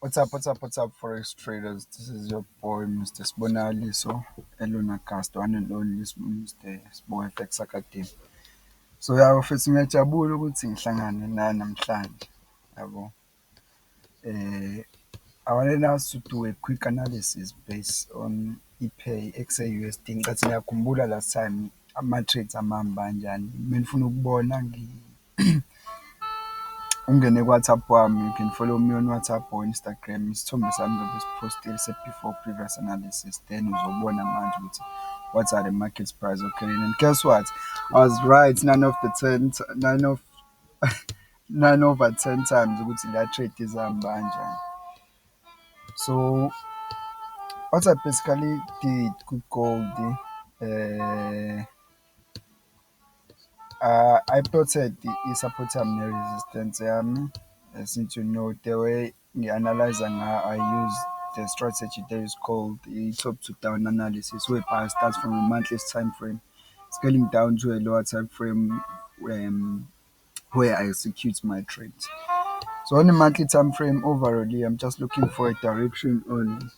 What's up, Forex traders? This is your boy, Mr. Sibonali. So, Elona Cast, one and only Mr. Sbo FX Academy. So, mfethu ngiyajabula ukuthi ngihlangane nawe namhlanje. Yabo. Eh, I wanted us to do a quick analysis based on ePay XAUSD. Ngicathi ngiyakhumbula last time ama-trades amahamba kanjani. Benifuna ukubona ungene ku-WhatsApp wami, you can follow me on WhatsApp or Instagram. Isithombe sami ngizobe siphostile before previous analysis. Then uzobona manje ukuthi what are the market's price occurring. And guess what? I was right nine over 10 times ukuthi la trade izahamba kanjani. So what I basically did with gold, I plotted i-support yami ne-resistance yami. Since you know the way we analyze and I use the strategy that is called the top to down analysis, whereby it starts from a monthly time frame, scaling down to a lower time frame where I execute my trades. So on the monthly time frame overall, I'm just looking for a direction only.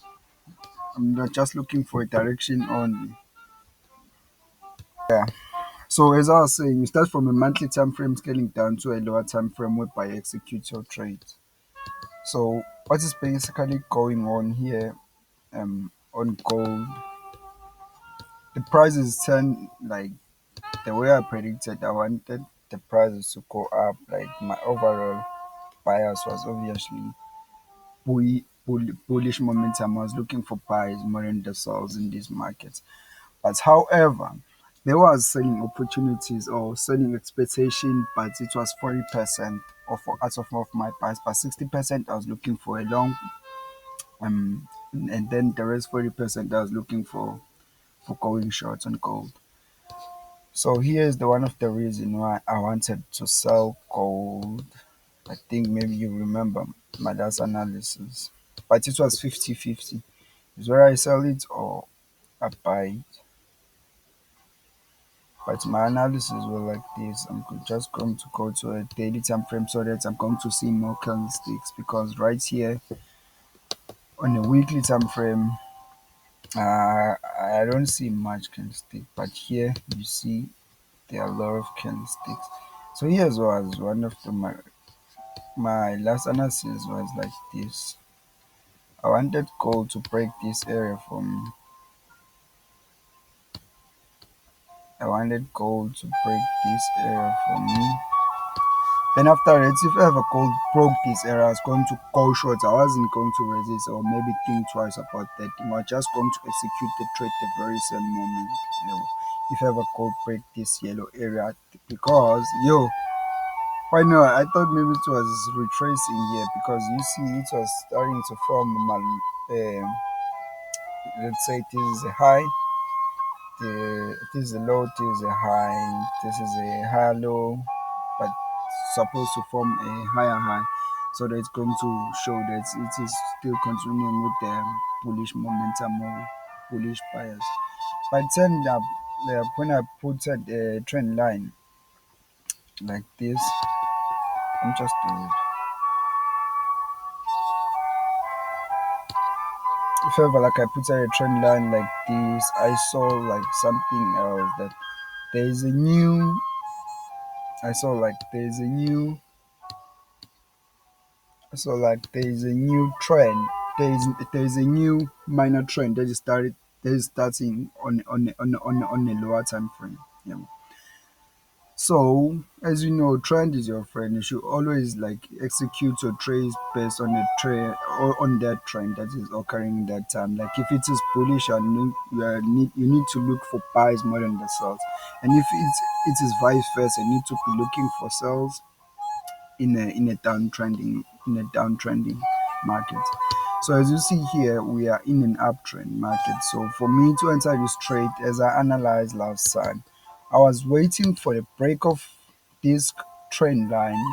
I'm not just looking for a direction only. Yeah. So as I was saying, you start from a monthly time frame scaling down to a lower time frame whereby you execute your trades. So what is basically going on here on gold, the prices turn like the way I predicted. I wanted the prices to go up. Like my overall bias was obviously bullish momentum. I was looking for buys more than the sells in these markets. But however, there was selling opportunities or selling expectation, but it was 40% of my buys, but 60% I was looking for a long and then the rest 40% I was looking for going short on gold. So here's the one of the reason why I wanted to sell gold. I think maybe you remember my last analysis, but it was 50-50. Is where I sell it or I buy it. But my analysis were like this. Just going to go to a daily time frame so that I'm going to see more candlesticks, because right here on a weekly time frame, I don't see much candlestick, but here you see there are a lot of candlesticks. So here's was one of my last analysis was like this. I wanted gold to break this area for me. I wanted gold to break this area for me. Then after that, if ever gold broke this area, I was going to go short. I wasn't going to resist or maybe think twice about that thing. I was just going to execute the trade the very same moment. You know, if ever gold break this yellow area, because why not? I thought maybe it was retracing here, because you see it was starting to form let's say this is a high, this is a low, this is a high, this is a higher low, but supposed to form a higher high, so that it's going to show that it is still continuing with the bullish momentum or bullish bias. But it turned up when I put a trend line like this, I'm just if ever like I put a trend line like this, I saw like something else, that there is a new I saw like there's a new I saw like there is a new trend. There is a new minor trend that is starting on a lower time frame. Yeah. So as you know, trend is your friend. You should always like execute your trades based on the trend or on that trend that is occurring that time. Like if it is bullish, you need to look for buys more than the sells. And if it is vice versa, you need to be looking for sells in a downtrending market. So as you see here, we are in an uptrend market. So for me to enter this trade, as I analyzed last time, I was waiting for the break of this trend line,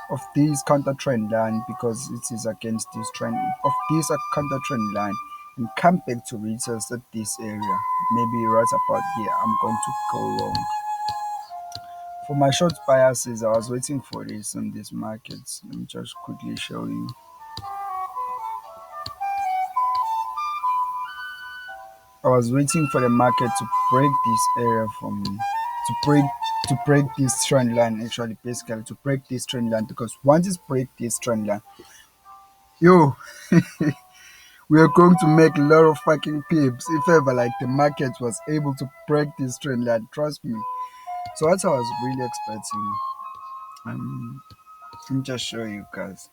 of this counter trend line, because it is against this trend of this counter trend line, and come back to retest at this area. Maybe right about here, I'm going to go long. For my short biases, I was waiting for this on these markets. Let me just quickly show you. I was waiting for the market to break this area for me, to break this trend line, actually, basically to break this trend line, because once it's break this trend line, yo, we are going to make a lot of fucking pips if ever like the market was able to break this trend line. Trust me. So that's what I was really expecting. Um, let me just show you guys.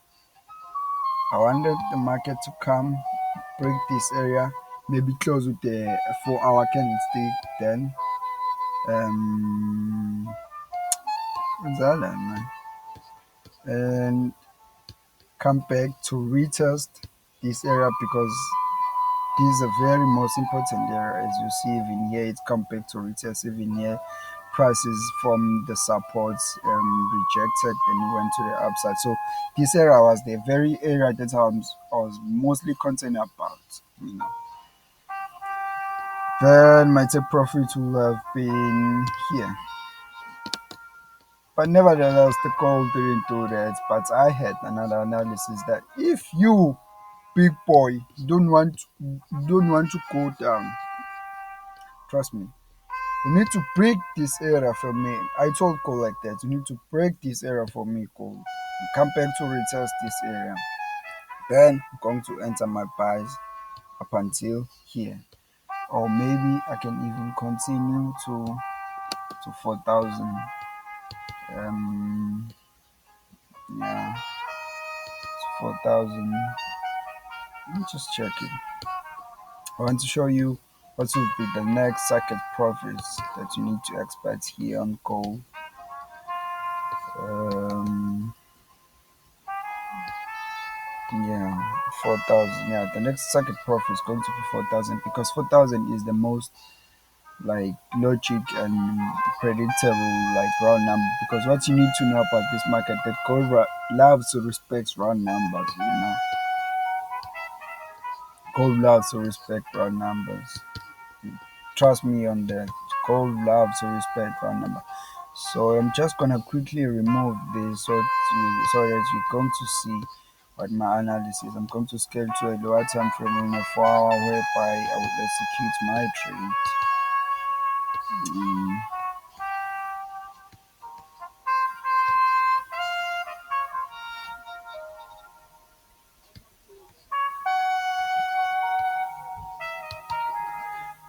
I wanted the market to come, break this area, maybe close with the 4 hour candlestick, then what's that like, man? And come back to retest this area, because this is a very most important area. As you see even here, it's come back to retest even here. Prices from the supports rejected, then it went to the upside. So this area was the very area that I was mostly concerned about. Then my take profit will have been here. But nevertheless, the call didn't do that. But I had another analysis that if you, big boy, don't want to go down, trust me, you need to break this area for me. I told call like that. You need to break this area for me, call. Come back to retest this area. Then I'm going to enter my buys up until here. Or maybe I can even continue to 4,000. Um, yeah, 4,000. Let me just check it. I want to show you what will be the next circuit profits that you need to expect here on gold. Um, yeah, 4,000. Yeah, the next circuit profit is going to be 4,000, because 4,000 is the most like logic and predictable like round number. Because what you need to know about this market, that gold loves to respect round numbers. Gold loves to respect round numbers. Trust me on that. Gold loves to respect round number. So I'm just gonna quickly remove this so that you're going to see what my analysis. I'm going to scale to a lower time frame in a 4 hour, whereby I will execute my trade. Mm,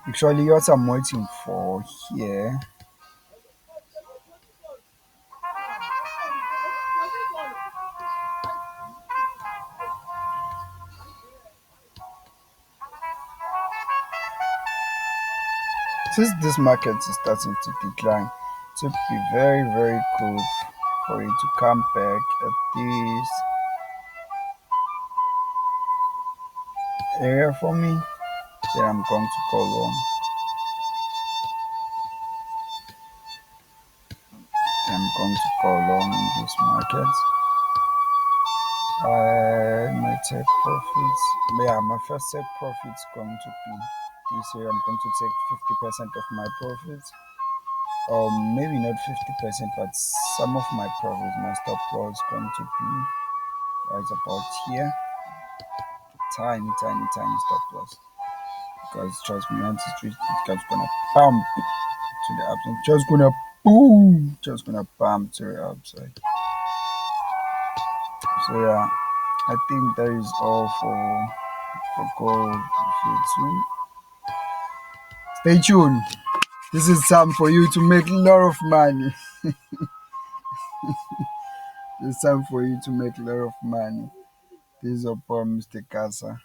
Actually, what I'm waiting for here, since this market is starting to decline, it would be very, very good for it to come back at this area for me. Then I'm going to call on. I'm going to call on in this market. My take profits. Yeah, my first take profit is going to be this year. I'm going to take 50% of my profits, or maybe not 50%, but some of my profits. My stop loss is going to be right about here. Tiny, tiny, tiny stop loss. Because trust me, once it's reached, it's gonna pump to the upside. Just gonna boom. Just gonna pump to the upside. So yeah, I think that is all for gold. Stay tuned. This is time for you to make a lot of money. It's time for you to make a lot of money. This is upon Mr. Casa.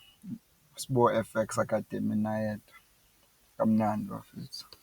Sport FX Academy na yet. Kamnandi bafethu.